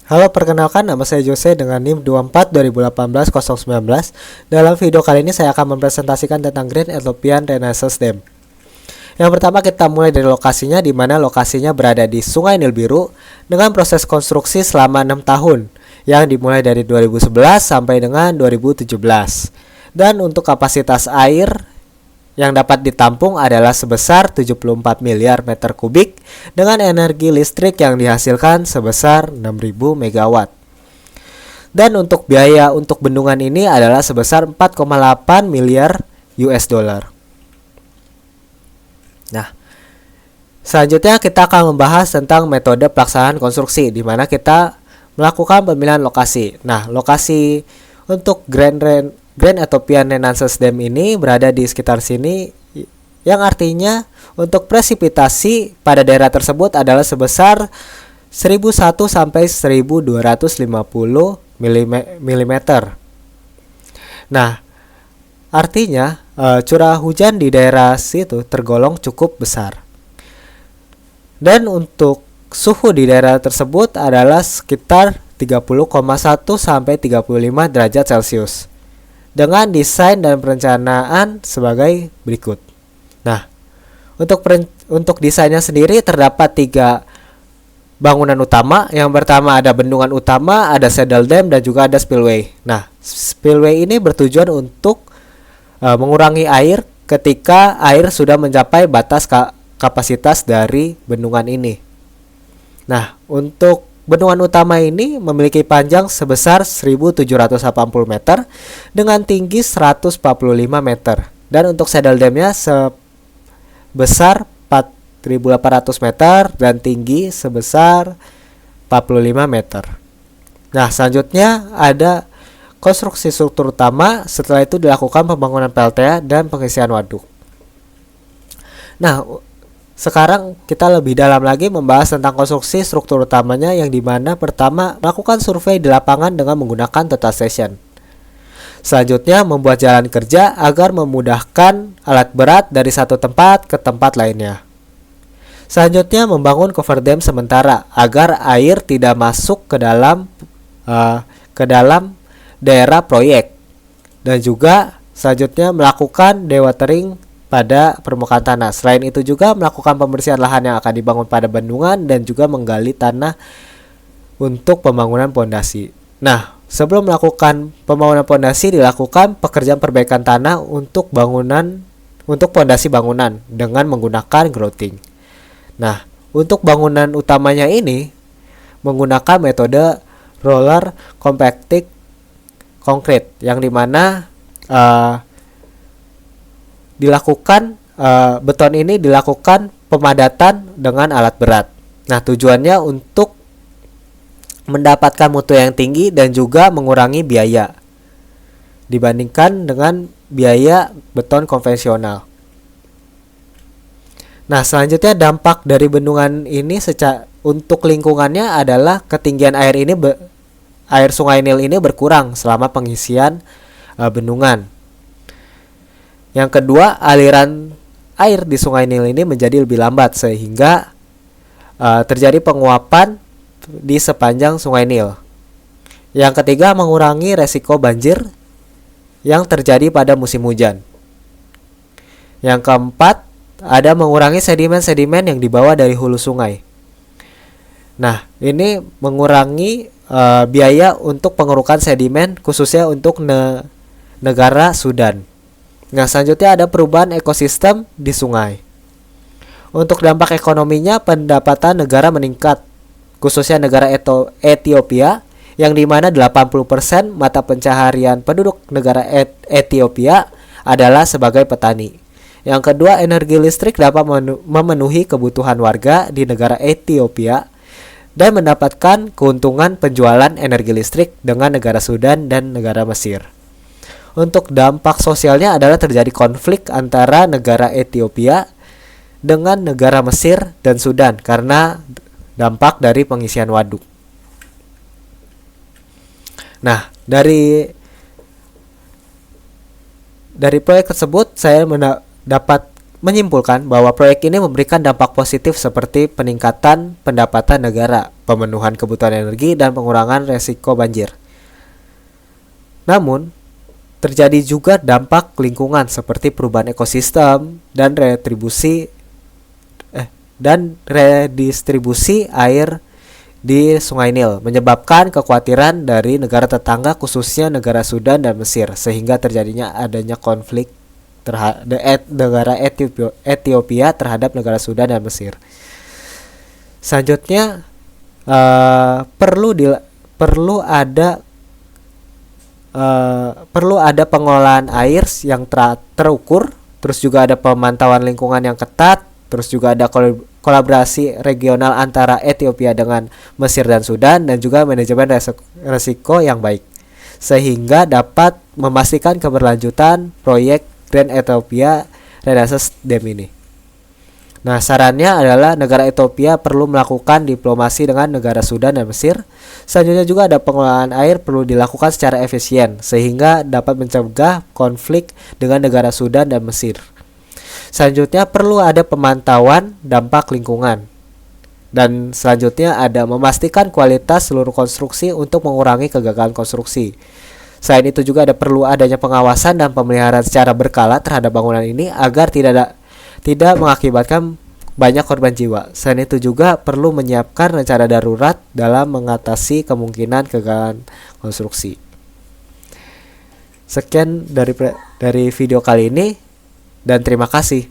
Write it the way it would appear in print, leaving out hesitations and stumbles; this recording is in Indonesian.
Halo, perkenalkan nama saya Jose dengan NIM 24 2018 019. Dalam video kali ini saya akan mempresentasikan tentang Green Ethiopian Renaissance Dam. Yang pertama kita mulai dari lokasinya, di mana lokasinya berada di Sungai Nil Biru dengan proses konstruksi selama 6 tahun yang dimulai dari 2011 sampai dengan 2017. Dan untuk kapasitas air yang dapat ditampung adalah sebesar 74 miliar meter kubik dengan energi listrik yang dihasilkan sebesar 6.000 megawatt. Dan untuk biaya untuk bendungan ini adalah sebesar 4,8 miliar US dollar. Nah, selanjutnya kita akan membahas tentang metode pelaksanaan konstruksi, di mana kita melakukan pemilihan lokasi. Nah, lokasi untuk Grand Ethiopian Renaissance Dam ini berada di sekitar sini, yang artinya untuk presipitasi pada daerah tersebut adalah sebesar 1001 sampai 1250 mm. Nah, artinya curah hujan di daerah situ tergolong cukup besar. Dan untuk suhu di daerah tersebut adalah sekitar 30,1 sampai 35 derajat Celcius. Dengan desain dan perencanaan sebagai berikut. Nah, untuk desainnya sendiri terdapat 3 bangunan utama. Yang pertama ada bendungan utama, ada saddle dam, dan juga ada spillway. Nah, spillway ini bertujuan untuk mengurangi air ketika air sudah mencapai batas kapasitas dari bendungan ini. Nah, untuk bendungan utama ini memiliki panjang sebesar 1.780 meter dengan tinggi 145 meter. Dan untuk saddle damnya sebesar 4.800 meter dan tinggi sebesar 45 meter. Nah, selanjutnya ada konstruksi struktur utama. Setelah itu dilakukan pembangunan PLTA dan pengisian waduk. Nah, sekarang kita lebih dalam lagi membahas tentang konstruksi struktur utamanya, yang dimana pertama melakukan survei di lapangan dengan menggunakan total station. Selanjutnya membuat jalan kerja agar memudahkan alat berat dari satu tempat ke tempat lainnya. Selanjutnya membangun cover dam sementara agar air tidak masuk ke dalam daerah proyek. Dan juga selanjutnya melakukan dewatering pada permukaan tanah. Selain itu juga melakukan pembersihan lahan yang akan dibangun pada bendungan dan juga menggali tanah untuk pembangunan pondasi. Nah, sebelum melakukan pembangunan pondasi dilakukan pekerjaan perbaikan tanah untuk pondasi bangunan dengan menggunakan grouting. Nah, untuk bangunan utamanya ini menggunakan metode roller compacting concrete, yang dimana beton ini dilakukan pemadatan dengan alat berat. Nah, tujuannya untuk mendapatkan mutu yang tinggi dan juga mengurangi biaya dibandingkan dengan biaya beton konvensional. Nah, selanjutnya dampak dari bendungan ini untuk lingkungannya adalah ketinggian air Sungai Nil ini berkurang selama pengisian bendungan. Yang kedua, aliran air di Sungai Nil ini menjadi lebih lambat sehingga terjadi penguapan di sepanjang Sungai Nil. Yang ketiga, mengurangi resiko banjir yang terjadi pada musim hujan. Yang keempat, ada mengurangi sedimen-sedimen yang dibawa dari hulu sungai. Nah, ini mengurangi biaya untuk pengerukan sedimen khususnya untuk negara Sudan. Nah, selanjutnya ada perubahan ekosistem di sungai. Untuk dampak ekonominya, pendapatan negara meningkat, khususnya negara Ethiopia, yang dimana 80% mata pencaharian penduduk negara Ethiopia adalah sebagai petani. Yang kedua, energi listrik dapat memenuhi kebutuhan warga di negara Ethiopia dan mendapatkan keuntungan penjualan energi listrik dengan negara Sudan dan negara Mesir. Untuk dampak sosialnya adalah terjadi konflik antara negara Ethiopia dengan negara Mesir dan Sudan karena dampak dari pengisian waduk. Nah, dari proyek tersebut saya dapat menyimpulkan bahwa proyek ini memberikan dampak positif seperti peningkatan pendapatan negara, pemenuhan kebutuhan energi, dan pengurangan resiko banjir. Namun, terjadi juga dampak lingkungan seperti perubahan ekosistem dan redistribusi air di Sungai Nil, menyebabkan kekhawatiran dari negara tetangga khususnya negara Sudan dan Mesir, sehingga terjadinya adanya konflik negara Ethiopia terhadap negara Sudan dan Mesir. Selanjutnya perlu ada pengolahan air yang terukur, terus juga ada pemantauan lingkungan yang ketat, terus juga ada kolaborasi regional antara Ethiopia dengan Mesir dan Sudan, dan juga manajemen resiko yang baik, sehingga dapat memastikan keberlanjutan proyek Grand Ethiopia Renaissance Dam ini. Nah, sarannya adalah negara Ethiopia perlu melakukan diplomasi dengan negara Sudan dan Mesir. Selanjutnya juga ada pengolahan air perlu dilakukan secara efisien sehingga dapat mencegah konflik dengan negara Sudan dan Mesir. Selanjutnya perlu ada pemantauan dampak lingkungan. Dan selanjutnya ada memastikan kualitas seluruh konstruksi untuk mengurangi kegagalan konstruksi. Selain itu juga perlu adanya pengawasan dan pemeliharaan secara berkala terhadap bangunan ini agar tidak mengakibatkan banyak korban jiwa. Selain itu juga perlu menyiapkan rencana darurat dalam mengatasi kemungkinan kegagalan konstruksi. Sekian dari video kali ini dan terima kasih.